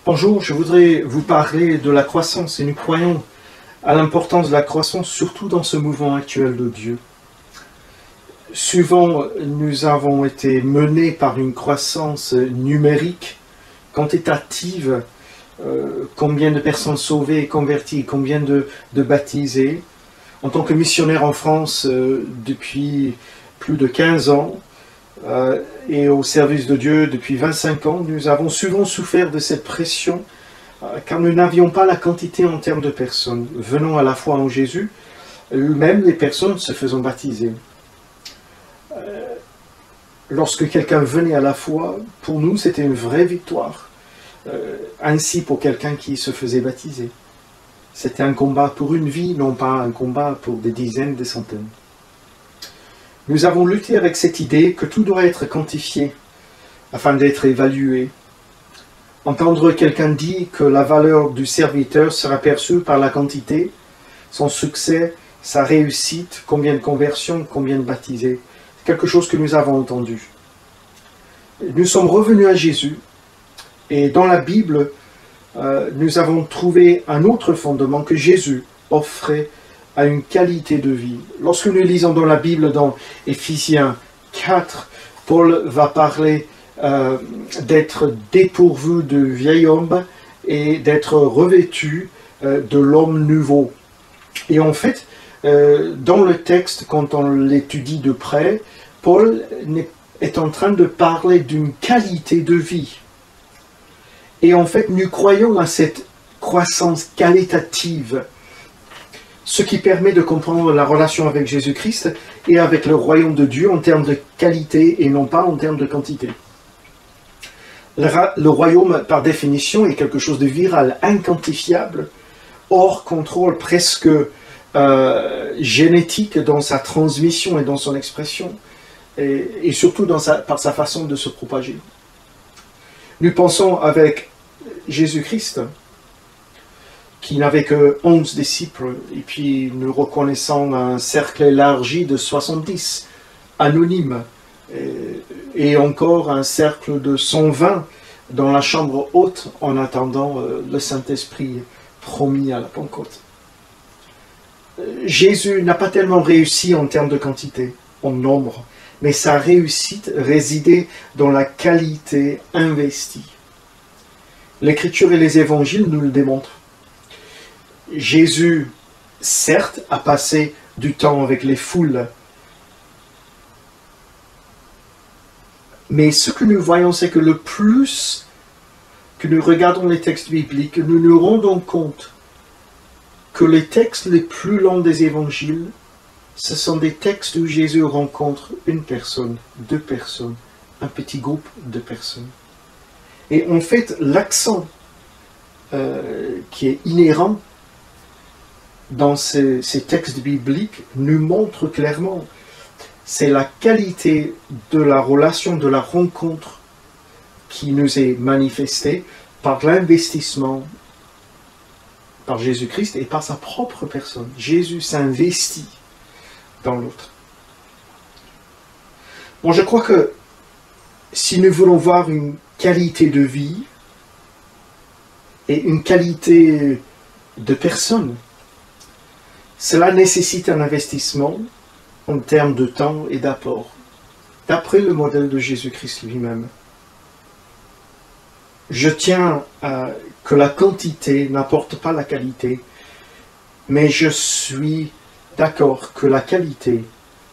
Bonjour, je voudrais vous parler de la croissance et nous croyons à l'importance de la croissance, surtout dans ce mouvement actuel de Dieu. Souvent, nous avons été menés par une croissance numérique, quantitative, combien de personnes sauvées et converties, combien de baptisés. En tant que missionnaire en France depuis plus de 15 ans, et au service de Dieu depuis 25 ans, nous avons souvent souffert de cette pression car nous n'avions pas la quantité en termes de personnes venant à la foi en Jésus, même les personnes se faisant baptiser. Lorsque quelqu'un venait à la foi, pour nous c'était une vraie victoire, ainsi pour quelqu'un qui se faisait baptiser. C'était un combat pour une vie, non pas un combat pour des dizaines, des centaines. Nous avons lutté avec cette idée que tout doit être quantifié afin d'être évalué. Entendre quelqu'un dire que la valeur du serviteur sera perçue par la quantité, son succès, sa réussite, combien de conversions, combien de baptisés, c'est quelque chose que nous avons entendu. Nous sommes revenus à Jésus et dans la Bible, nous avons trouvé un autre fondement que Jésus offrait à une qualité de vie. Lorsque nous lisons dans la Bible, dans Éphésiens 4, Paul va parler d'être dépourvu de vieil homme et d'être revêtu de l'homme nouveau. Et en fait, dans le texte, quand on l'étudie de près, Paul est en train de parler d'une qualité de vie. Et en fait, nous croyons à cette croissance qualitative, ce qui permet de comprendre la relation avec Jésus-Christ et avec le royaume de Dieu en termes de qualité et non pas en termes de quantité. Le royaume, par définition, est quelque chose de viral, inquantifiable, hors contrôle, presque génétique dans sa transmission et dans son expression, et surtout par sa façon de se propager. Nous pensons avec Jésus-Christ, qui n'avait que 11 disciples, et puis nous reconnaissons un cercle élargi de 70, anonymes, et encore un cercle de 120 dans la chambre haute en attendant le Saint-Esprit promis à la Pentecôte. Jésus n'a pas tellement réussi en termes de quantité, en nombre, mais sa réussite résidait dans la qualité investie. L'Écriture et les Évangiles nous le démontrent. Jésus, certes, a passé du temps avec les foules, mais ce que nous voyons, c'est que le plus que nous regardons les textes bibliques, nous nous rendons compte que les textes les plus longs des évangiles, ce sont des textes où Jésus rencontre une personne, deux personnes, un petit groupe de personnes. Et en fait, l'accent qui est inhérent dans ces textes bibliques nous montre clairement c'est la qualité de la relation, de la rencontre qui nous est manifestée par l'investissement par Jésus-Christ et par sa propre personne. Jésus s'investit dans l'autre. Bon, je crois que si nous voulons voir une qualité de vie et une qualité de personne, cela nécessite un investissement en termes de temps et d'apport, d'après le modèle de Jésus-Christ lui-même. Je tiens à que la quantité n'apporte pas la qualité, mais je suis d'accord que la qualité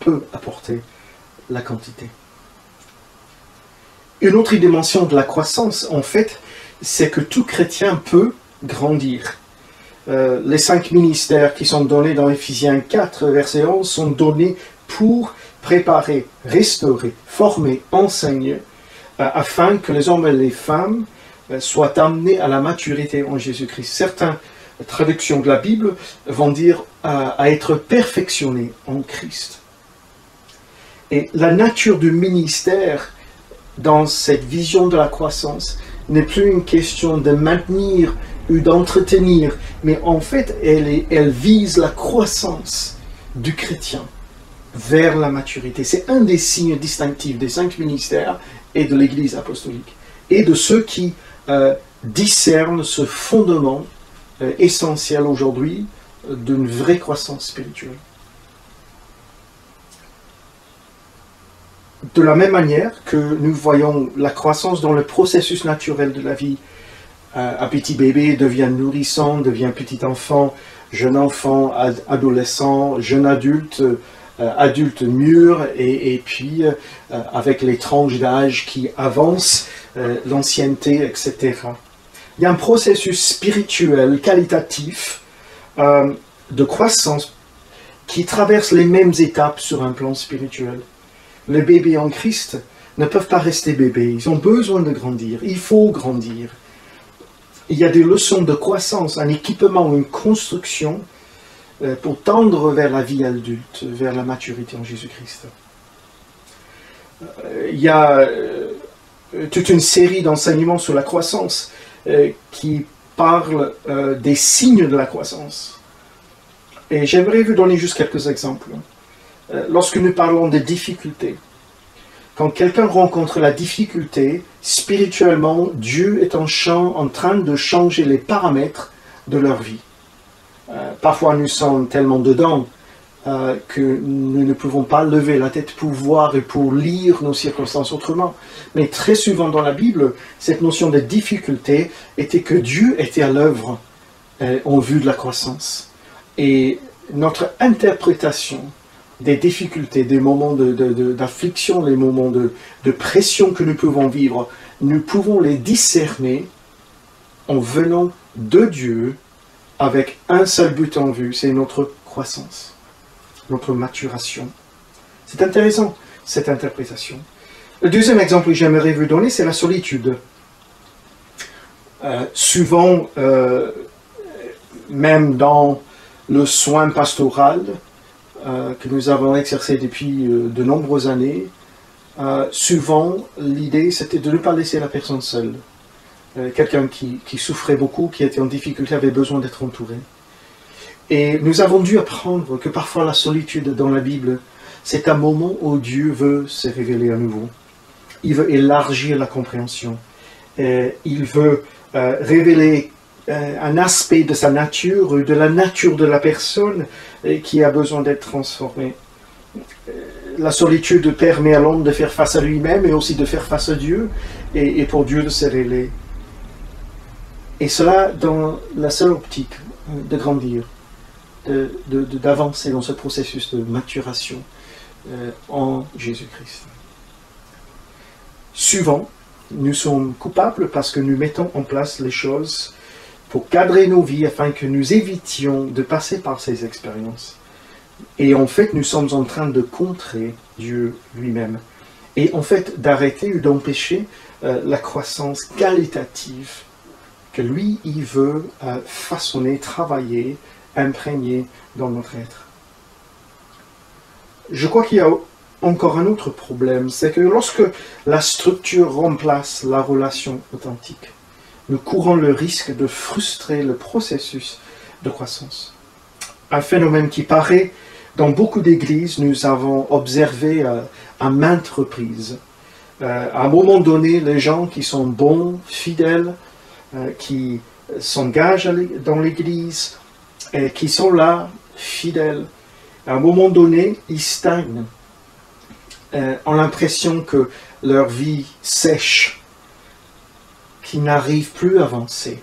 peut apporter la quantité. Une autre dimension de la croissance, en fait, c'est que tout chrétien peut grandir. Les 5 ministères qui sont donnés dans Éphésiens 4, verset 11, sont donnés pour préparer, restaurer, former, enseigner, afin que les hommes et les femmes soient amenés à la maturité en Jésus-Christ. Certaines traductions de la Bible vont dire à être perfectionnés en Christ. Et la nature du ministère dans cette vision de la croissance n'est plus une question de maintenir ou d'entretenir, mais en fait, elle vise la croissance du chrétien vers la maturité. C'est un des signes distinctifs des 5 ministères et de l'Église apostolique, et de ceux qui discernent ce fondement essentiel aujourd'hui d'une vraie croissance spirituelle. De la même manière que nous voyons la croissance dans le processus naturel de la vie, un petit bébé devient nourrisson, devient petit enfant, jeune enfant, adolescent, jeune adulte, adulte mûr, et puis avec les tranches d'âge qui avancent, l'ancienneté, etc. Il y a un processus spirituel, qualitatif, de croissance qui traverse les mêmes étapes sur un plan spirituel. Les bébés en Christ ne peuvent pas rester bébés, ils ont besoin de grandir, il faut grandir. Il y a des leçons de croissance, un équipement, une construction pour tendre vers la vie adulte, vers la maturité en Jésus-Christ. Il y a toute une série d'enseignements sur la croissance qui parlent des signes de la croissance. Et j'aimerais vous donner juste quelques exemples. Lorsque nous parlons de difficultés, quand quelqu'un rencontre la difficulté, spirituellement, Dieu est en train de changer les paramètres de leur vie. Parfois, nous sommes tellement dedans que nous ne pouvons pas lever la tête pour voir et pour lire nos circonstances autrement. Mais très souvent dans la Bible, cette notion de difficulté était que Dieu était à l'œuvre en vue de la croissance. Et notre interprétation des difficultés, des moments d'affliction, les moments de pression que nous pouvons vivre, nous pouvons les discerner en venant de Dieu avec un seul but en vue, c'est notre croissance, notre maturation. C'est intéressant, cette interprétation. Le deuxième exemple que j'aimerais vous donner, c'est la solitude. Souvent, même dans le soin pastoral, que nous avons exercé depuis de nombreuses années, souvent l'idée c'était de ne pas laisser la personne seule. Quelqu'un qui souffrait beaucoup, qui était en difficulté, avait besoin d'être entouré. Et nous avons dû apprendre que parfois la solitude dans la Bible, c'est un moment où Dieu veut se révéler à nouveau. Il veut élargir la compréhension. Il veut révéler un aspect de sa nature, de la nature de la personne qui a besoin d'être transformée. La solitude permet à l'homme de faire face à lui-même et aussi de faire face à Dieu et pour Dieu de se révéler. Et cela dans la seule optique de grandir, d'avancer dans ce processus de maturation en Jésus-Christ. Souvent, nous sommes coupables parce que nous mettons en place les choses pour cadrer nos vies afin que nous évitions de passer par ces expériences. Et en fait, nous sommes en train de contrer Dieu lui-même. Et en fait, d'arrêter ou d'empêcher la croissance qualitative que lui, il veut façonner, travailler, imprégner dans notre être. Je crois qu'il y a encore un autre problème, c'est que lorsque la structure remplace la relation authentique, nous courons le risque de frustrer le processus de croissance. Un phénomène qui paraît dans beaucoup d'églises, nous avons observé à maintes reprises. À un moment donné, les gens qui sont bons, fidèles, qui s'engagent dans l'église, et qui sont là, fidèles, à un moment donné, ils stagnent, ont l'impression que leur vie sèche, qu'ils n'arrivent plus à avancer.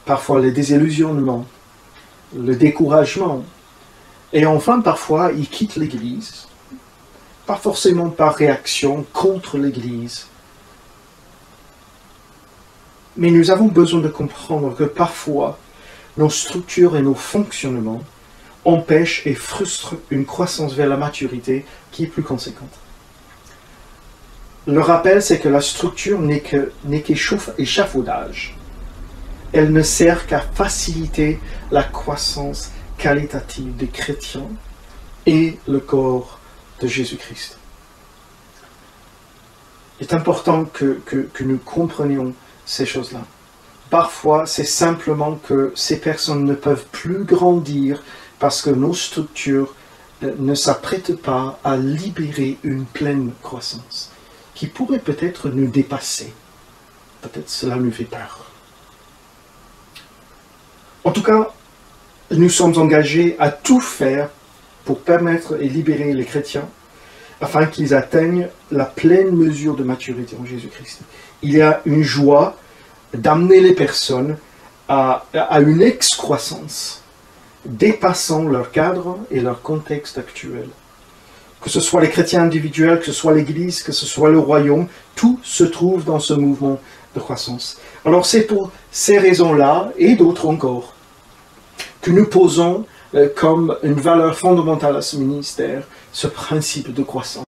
Parfois les désillusionnements, le découragement, et enfin parfois ils quittent l'Église, pas forcément par réaction contre l'Église. Mais nous avons besoin de comprendre que parfois nos structures et nos fonctionnements empêchent et frustrent une croissance vers la maturité qui est plus conséquente. Le rappel, c'est que la structure n'est qu'échafaudage. Elle ne sert qu'à faciliter la croissance qualitative des chrétiens et le corps de Jésus-Christ. Il est important que nous comprenions ces choses-là. Parfois, c'est simplement que ces personnes ne peuvent plus grandir parce que nos structures ne s'apprêtent pas à libérer une pleine croissance qui pourrait peut-être nous dépasser. peut-être cela nous fait peur. En tout cas, nous sommes engagés à tout faire pour permettre et libérer les chrétiens afin qu'ils atteignent la pleine mesure de maturité en Jésus-Christ. Il y a une joie d'amener les personnes à une excroissance, dépassant leur cadre et leur contexte actuel. Que ce soit les chrétiens individuels, que ce soit l'Église, que ce soit le royaume, tout se trouve dans ce mouvement de croissance. Alors c'est pour ces raisons-là, et d'autres encore, que nous posons comme une valeur fondamentale à ce ministère, ce principe de croissance.